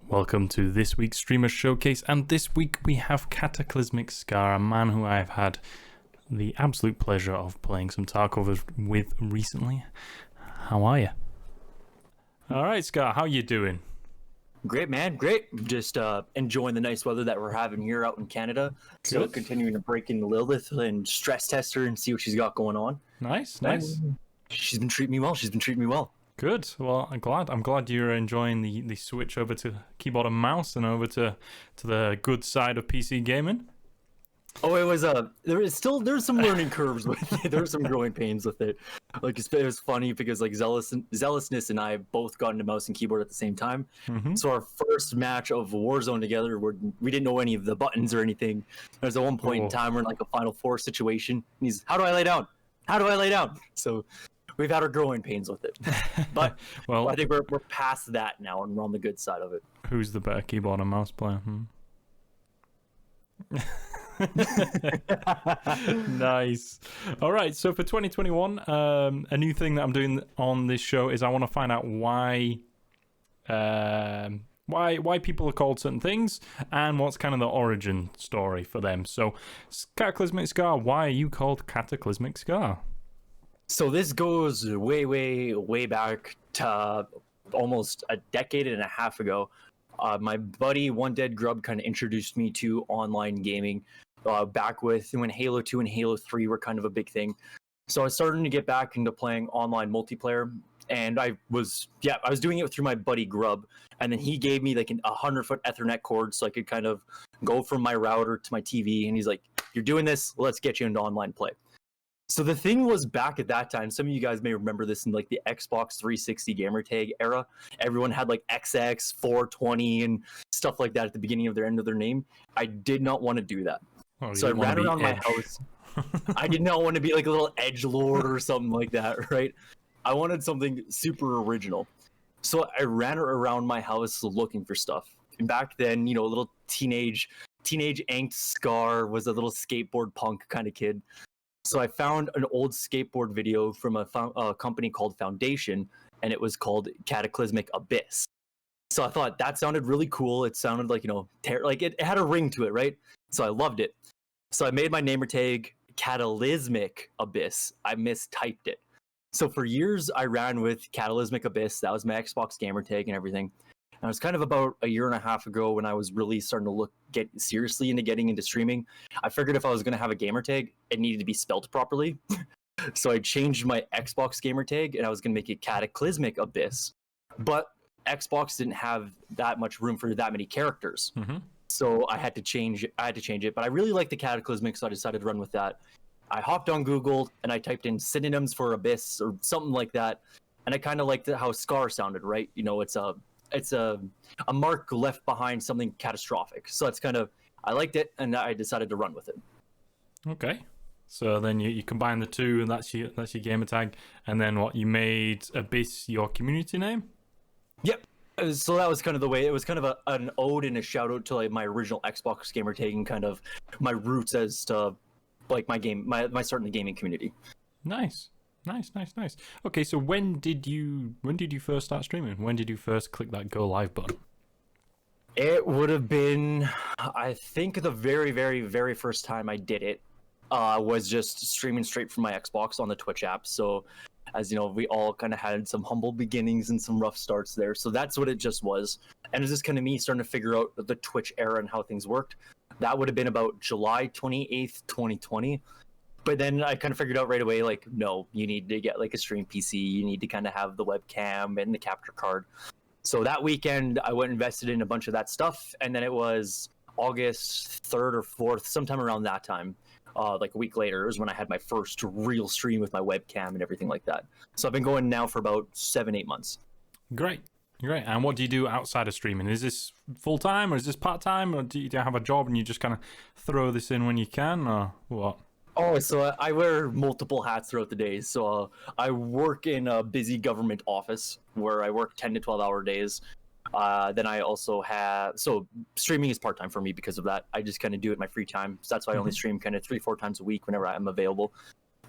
Welcome to this week's Streamer Showcase, and this week we have CataclysmicScar, a man who I've had the absolute pleasure of playing some Tarkov with recently. How are you? Alright, Scar, how you doing? Great, man. Great. Just enjoying the nice weather that we're having here out in Canada. So Good. continuing to break into Lilith and stress test her and see what she's got going on. Nice. She's been treating me well. Good. Well, I'm glad you're enjoying the switch over to keyboard and mouse and over to the good side of PC gaming. Oh, it was there's some learning curves with it. There's some growing pains with it. Like it was funny because like zealousness and I both got into mouse and keyboard at the same time. Mm-hmm. So our first match of Warzone together, we didn't know any of the buttons or anything. There's at one point in time we're in like a Final Four situation. And he's, how do I lay down? So we've had our growing pains with it, but well, I think we're past that now and we're on the good side of it. Who's the better keyboard and mouse player? Nice. All right, so for 2021, a new thing that I'm doing on this show is I want to find out why people are called certain things and what's kind of the origin story for them. So, CataclysmicScar, why are you called CataclysmicScar? So this goes way back to almost a decade and a half ago. My buddy One Dead Grub kind of introduced me to online gaming back when Halo 2 and Halo 3 were kind of a big thing. So I was starting to get back into playing online multiplayer, and I was doing it through my buddy Grub, and then he gave me like a 100-foot Ethernet cord so I could kind of go from my router to my TV, and he's like, "You're doing this, let's get you into online play." So the thing was, back at that time, some of you guys may remember this in like the Xbox 360 gamertag era. Everyone had like XX, 420, and stuff like that at the beginning of their end of their name. I did not want to do that. Oh, So I ran around my house. I did not want to be like a little edgelord or something like that, right? I wanted something super original. So I ran around my house looking for stuff. And back then, a little teenage angst Scar was a little skateboard punk kind of kid. So I found an old skateboard video from a company called Foundation, and it was called Cataclysmic Abyss. So I thought that sounded really cool. It sounded like, like it had a ring to it, right? So I loved it. So I made my namer tag Cataclysmic Abyss. I mistyped it. So for years I ran with Cataclysmic Abyss. That was my Xbox gamer tag and everything. And it was kind of about a year and a half ago when I was really starting to get seriously into getting into streaming. I figured if I was going to have a gamer tag, it needed to be spelled properly. So I changed my Xbox gamer tag and I was going to make it Cataclysmic Abyss. But Xbox didn't have that much room for that many characters. Mm-hmm. So I had to change it. But I really liked the Cataclysmic, so I decided to run with that. I hopped on Google and I typed in synonyms for Abyss or something like that. And I kind of liked how Scar sounded, right? It's a mark left behind something catastrophic. So that's I liked it, and I decided to run with it. Okay. So then you combine the two, and that's your gamer tag. And then what, you made Abyss your community name? Yep. So that was kind of the way. It was kind of an ode and a shout out to like my original Xbox gamer tag and kind of my roots as to like my start in the gaming community. Nice. Okay, so when did you first start streaming? When did you first click that go live button? It would have been, I think, the very, very, very first time I did it was just streaming straight from my Xbox on the Twitch app. So, as you know, we all kind of had some humble beginnings and some rough starts there. So that's what it just was. And it was just kind of me starting to figure out the Twitch era and how things worked. That would have been about July 28th, 2020. But then I kind of figured out right away, like, no, you need to get like a stream PC. You need to kind of have the webcam and the capture card. So that weekend, I went and invested in a bunch of that stuff. And then it was August 3rd or 4th, sometime around that time, like a week later, was when I had my first real stream with my webcam and everything like that. So I've been going now for about 7-8 months. Great. And what do you do outside of streaming? Is this full-time or is this part-time? Or do you have a job and you just kind of throw this in when you can, or what? Oh, so I wear multiple hats throughout the day. So I work in a busy government office where I work 10 to 12-hour days. Then I also so streaming is part-time for me because of that. I just kind of do it in my free time. So that's why I only stream kind of 3-4 times a week whenever I'm available.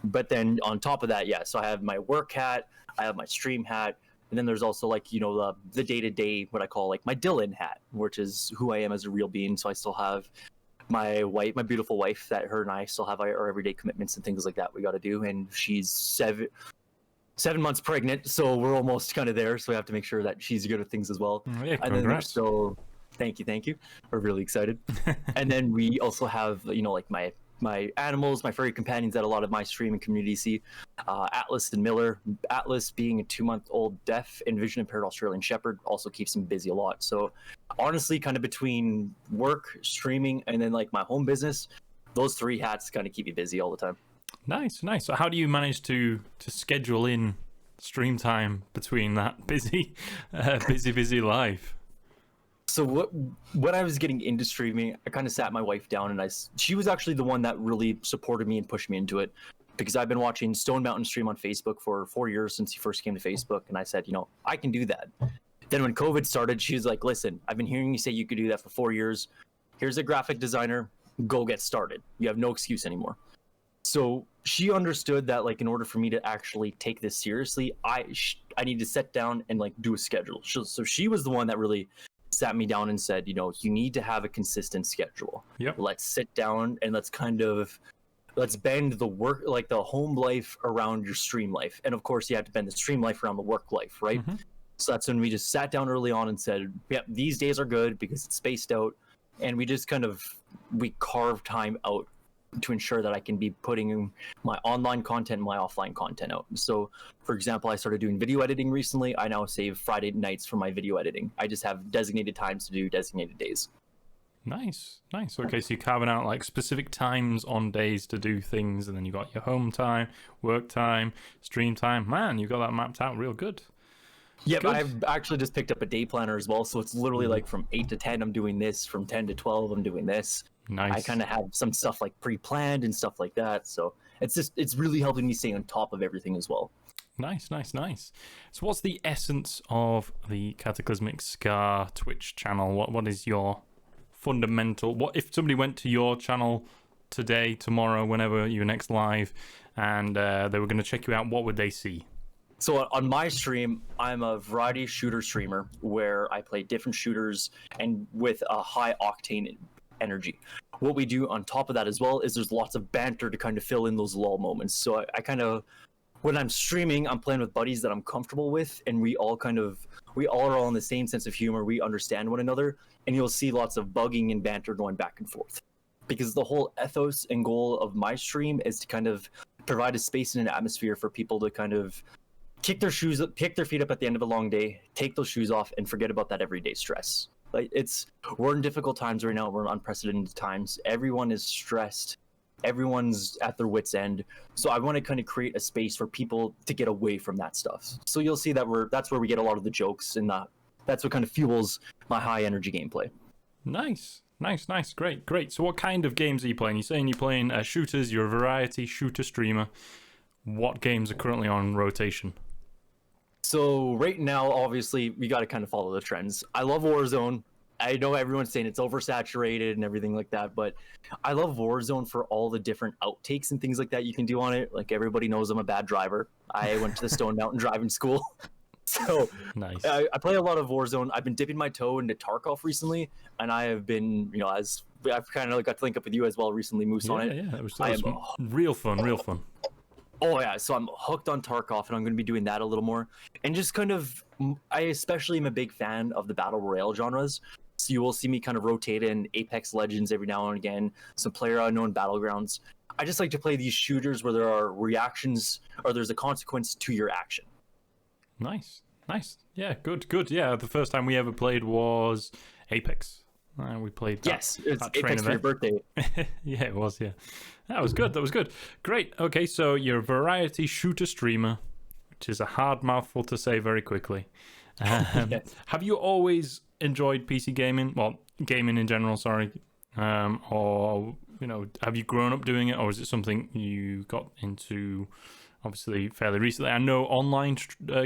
But then on top of that, so I have my work hat, I have my stream hat, And then there's also like, you know, the day-to-day, what I call like my Dylan hat, which is who I am as a real being. So I still have my wife, my beautiful wife, that her and I still have our everyday commitments and things like that we got to do. And she's 7 months pregnant, so we're almost kind of there. So we have to make sure that she's good at things as well. Oh, yeah, And then we're congrats. still, thank you. We're really excited. And then we also have, like my animals, my furry companions that a lot of my streaming community see. Atlas and Miller. Atlas, being a 2-month-old deaf and vision impaired Australian Shepherd, also keeps him busy a lot. So honestly, kind of between work, streaming, and then like my home business, those 3 hats kind of keep me busy all the time. Nice. So how do you manage to schedule in stream time between that busy life? So when I was getting into streaming, I kind of sat my wife down, and she was actually the one that really supported me and pushed me into it, because I've been watching Stone Mountain stream on Facebook for 4 years since he first came to Facebook, and I said, I can do that. Then when COVID started, she was like, listen, I've been hearing you say you could do that for 4 years. Here's a graphic designer. Go get started. You have no excuse anymore. So she understood that, like, in order for me to actually take this seriously, I need to sit down and like do a schedule. So she was the one that really sat me down and said, you need to have a consistent schedule. Yep. Let's sit down and let's bend the work, like the home life around your stream life. And of course you have to bend the stream life around the work life, right? Mm-hmm. So that's when we just sat down early on and said, these days are good because it's spaced out. And we just we carve time out to ensure that I can be putting my online content and my offline content out. So, for example, I started doing video editing recently. I now save Friday nights for my video editing. I just have designated times to do designated days. Nice. Okay, so you're carving out like specific times on days to do things, and then you got your home time, work time, stream time. Man, you got that mapped out real good. Yeah, but I've actually just picked up a day planner as well. So it's literally like from 8 to 10, I'm doing this. From 10 to 12, I'm doing this. Nice. I kind of have some stuff like pre-planned and stuff like that. So it's really helping me stay on top of everything as well. Nice. So what's the essence of the CataclysmicScar Twitch channel? What is your fundamental... What if somebody went to your channel today, tomorrow, whenever you're next live, and they were going to check you out, what would they see? So on my stream, I'm a variety shooter streamer where I play different shooters and with a high octane energy. What we do on top of that as well is there's lots of banter to kind of fill in those lull moments. So I kind of, when I'm streaming, I'm playing with buddies that I'm comfortable with, and we all are all in the same sense of humor. We understand one another, and you'll see lots of bugging and banter going back and forth. Because the whole ethos and goal of my stream is to kind of provide a space and an atmosphere for people to kind of kick their feet up at the end of a long day, take those shoes off, and forget about that everyday stress. Like, we're in difficult times right now. We're in unprecedented times. Everyone is stressed. Everyone's at their wit's end. So I want to kind of create a space for people to get away from that stuff. So you'll see that that's where we get a lot of the jokes, and that's what kind of fuels my high energy gameplay. Nice. Great. So what kind of games are you playing? You're saying you're playing shooters. You're a variety shooter streamer. What games are currently on rotation? So right now, obviously, we got to kind of follow the trends. I love Warzone. I know everyone's saying it's oversaturated and everything like that, but I love Warzone for all the different outtakes and things like that you can do on it. Like, everybody knows I'm a bad driver. I went to the Stone Mountain driving school. So nice. I play a lot of Warzone. I've been dipping my toe into Tarkov recently, and I have been, as I've kind of got to link up with you as well recently, Moose, on it. Yeah, that was real fun. Oh yeah, so I'm hooked on Tarkov, and I'm going to be doing that a little more. And just kind of, I especially am a big fan of the Battle Royale genres. So you will see me kind of rotate in Apex Legends every now and again, some PlayerUnknown Battlegrounds. I just like to play these shooters where there are reactions, or there's a consequence to your action. Nice. Yeah, good. Yeah, the first time we ever played was Apex. We played that. Yes, it's Apex for your birthday. Yeah, it was, yeah. That was good. Great. Okay, so you're a variety shooter streamer, which is a hard mouthful to say very quickly. Yes. Have you always enjoyed PC gaming? Well, gaming in general, sorry. Or, have you grown up doing it, or is it something you got into obviously fairly recently? I know online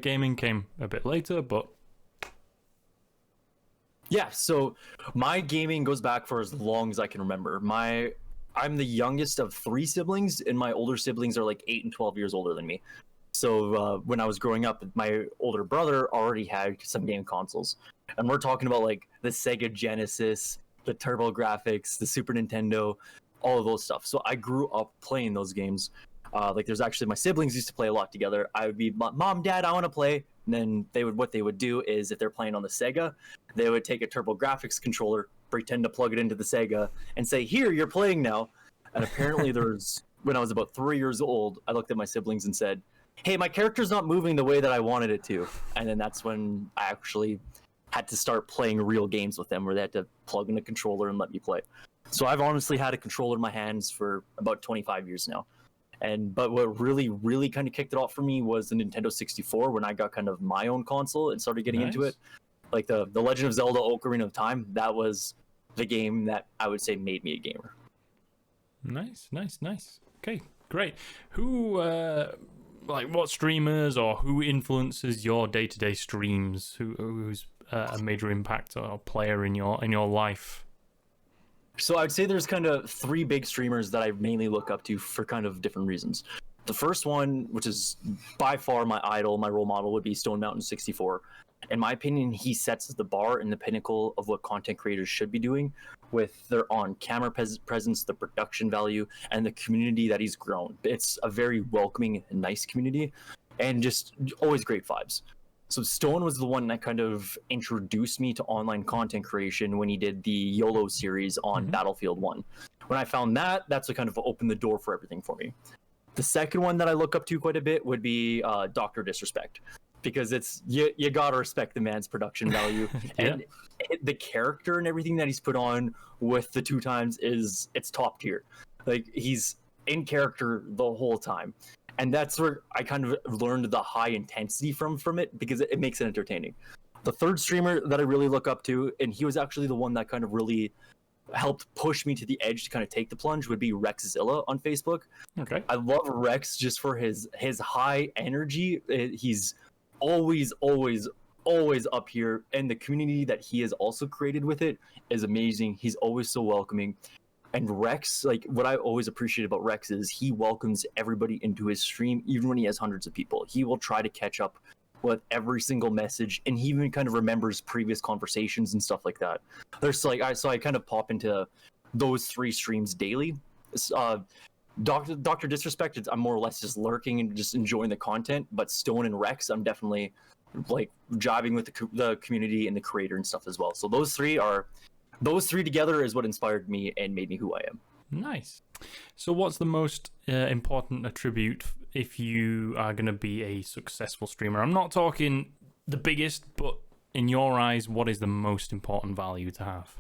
gaming came a bit later, but... Yeah, so my gaming goes back for as long as I can remember. I'm the youngest of 3 siblings, and my older siblings are like 8 and 12 years older than me. So when I was growing up, my older brother already had some game consoles. And we're talking about like the Sega Genesis, the TurboGrafx, the Super Nintendo, all of those stuff. So I grew up playing those games. Like there's actually my siblings used to play a lot together. I would be, Mom, Dad, I want to play. And then what they would do is if they're playing on the Sega, they would take a TurboGrafx controller, pretend to plug it into the Sega, and say, "Here, you're playing now." And apparently when I was about 3 years old, I looked at my siblings and said, "Hey, my character's not moving the way that I wanted it to." And then that's when I actually had to start playing real games with them where they had to plug in a controller and let me play. So I've honestly had a controller in my hands for about 25 years now. But what really kind of kicked it off for me was the Nintendo 64 when I got kind of my own console and started getting into it. Like the Legend of Zelda Ocarina of Time, that was the game that I would say made me a gamer. Nice. Okay, great. Who, what streamers or who influences your day-to-day streams? Who's a major impact or player in your life? So I'd say there's kind of 3 big streamers that I mainly look up to for kind of different reasons. The first one, which is by far my idol, my role model, would be Stone Mountain 64. In my opinion, he sets the bar and the pinnacle of what content creators should be doing with their on-camera presence, the production value, and the community that he's grown. It's a very welcoming and nice community, and just always great vibes. So Stone was the one that kind of introduced me to online content creation when he did the YOLO series on Battlefield 1. When I found that, that's what kind of opened the door for everything for me. The second one that I look up to quite a bit would be DrDisrespect, because it's you gotta respect the man's production value. And the character and everything that he's put on with the 2 times it's top tier. Like he's in character the whole time. And that's where I kind of learned the high intensity from it, because it makes it entertaining. The third streamer that I really look up to, and he was actually the one that kind of really helped push me to the edge to kind of take the plunge, would be Rexzilla on Facebook. Okay. I love Rex just for his high energy. He's always up here, and the community that he has also created with it is amazing. He's always so welcoming. And Rex, like what I always appreciate about Rex is he welcomes everybody into his stream, even when he has hundreds of people. He will try to catch up with every single message, and he even kind of remembers previous conversations and stuff like that. There's like I kind of pop into those 3 streams daily. DrDisrespect, I'm more or less just lurking and just enjoying the content. But Stone and Rex, I'm definitely like jiving with the community and the creator and stuff as well. So those three together is what inspired me and made me who I am. Nice. So what's the most important attribute if you are going to be a successful streamer? I'm not talking the biggest, but in your eyes, what is the most important value to have?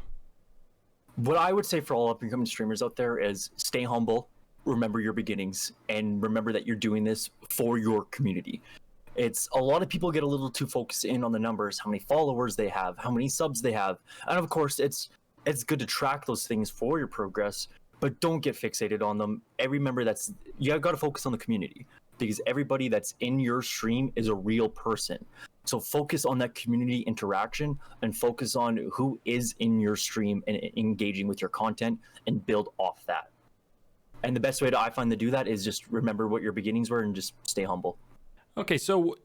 What I would say for all up-and-coming streamers out there is stay humble, remember your beginnings, and remember that you're doing this for your community. It's a lot of people get a little too focused in on the numbers, how many followers they have, how many subs they have. And of course, it's good to track those things for your progress, but don't get fixated on them. Remember you got to focus on the community, because everybody that's in your stream is a real person. So focus on that community interaction and focus on who is in your stream and engaging with your content, and build off that. And the best way I find to do that is just remember what your beginnings were and just stay humble. Okay, so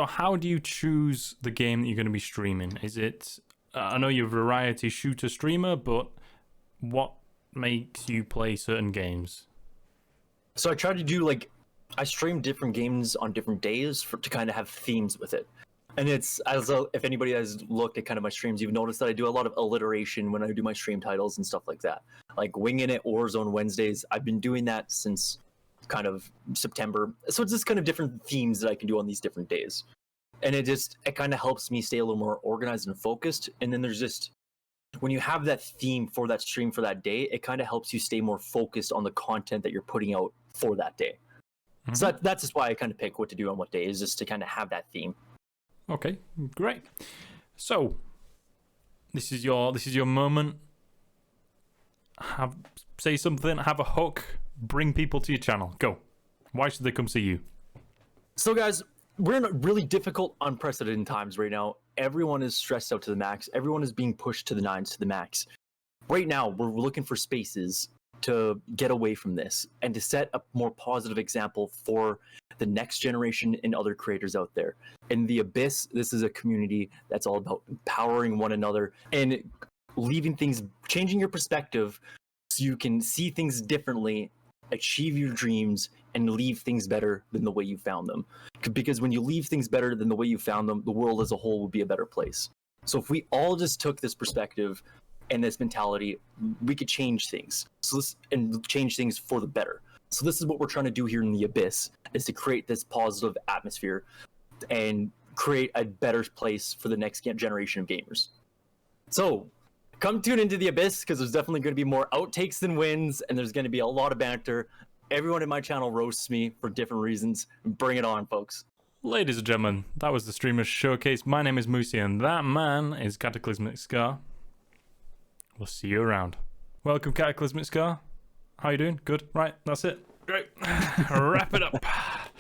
how do you choose the game that you're going to be streaming? Is it, I know you're a variety shooter streamer, but what makes you play certain games? So I try to do I stream different games on different days to kind of have themes with it. And it's, if anybody has looked at kind of my streams, you've noticed that I do a lot of alliteration when I do my stream titles and stuff like that. Like Winging It, Warzone Wednesdays, I've been doing that since kind of September. So it's just kind of different themes that I can do on these different days. And it kind of helps me stay a little more organized and focused. And then there's just, when you have that theme for that stream for that day, it kind of helps you stay more focused on the content that you're putting out for that day. Mm-hmm. So that's just why I kind of pick what to do on what day, is just to kind of have that theme. Okay, great. So this is your moment. Say something, have a hook, bring people to your channel. Go. Why should they come see you? So guys, we're in really difficult, unprecedented times right now. Everyone is stressed out to the max. Everyone is being pushed to the nines to the max. Right now, we're looking for spaces to get away from this and to set a more positive example for the next generation and other creators out there. In the Abyss, this is a community that's all about empowering one another and leaving things, changing your perspective so you can see things differently, achieve your dreams, and leave things better than the way you found them. Because when you leave things better than the way you found them, the world as a whole will be a better place. So if we all just took this perspective and this mentality, we could change things. And change things for the better. So this is what we're trying to do here in the Abyss, is to create this positive atmosphere and create a better place for the next generation of gamers. So come tune into the Abyss, because there's definitely going to be more outtakes than wins, and there's going to be a lot of banter. Everyone in my channel roasts me for different reasons. Bring it on, folks. Ladies and gentlemen, that was the Streamers Showcase. My name is Moosey, and that man is CataclysmicScar. We'll see you around. Welcome, CataclysmicScar. How you doing? Good? Right, that's it. Great. Wrap it up.